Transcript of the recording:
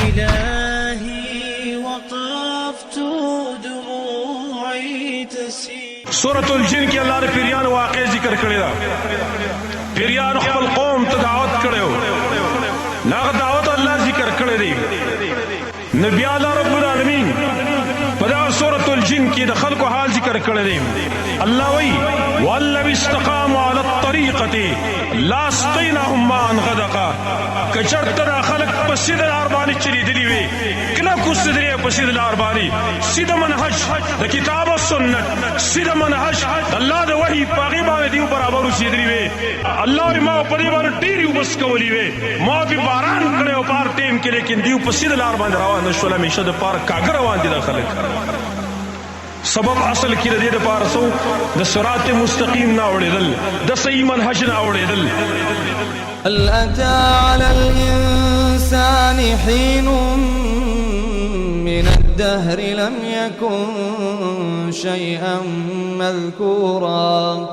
إلهي وقفت دموعي تسيل. سورة الجن کی اللہ نے پیریان واقع ذکر کرے دا پیریان خپل قوم ته دعوت کړو نا دعوت اللہ ذکر کرے دی نبی اللہ رب العالمین پدا سورة الجن کی خلق حال ذکر کرے دی اللہ وی والذی استقاموا علی الطریقة لا اسقیناهم ماء غدقا کچرت دا خلق پسید الاربانی چلی دلی وی کلا کسدری پسید الاربانی سید منحج دا کتاب و سنت سید منحج اللہ دا وحی پاغی بانے دیو برابر سیدری وی اللہ وی ما پدی بانے ٹیریو بس کولی وی ما بھی باران کڑے و پار ٹیم کے لیکن دیو پسید الاربانی روان نشولا میشہ دا پار کاگر روان دی دا خلق سبب اصل کی ردی دا پارسو دا صراط مستقیم نا اوڑیدل دا صحیح منحج نا اوڑیدل. هل أتى على الإنسان حين من الدهر لم يكن شيئا مذكورا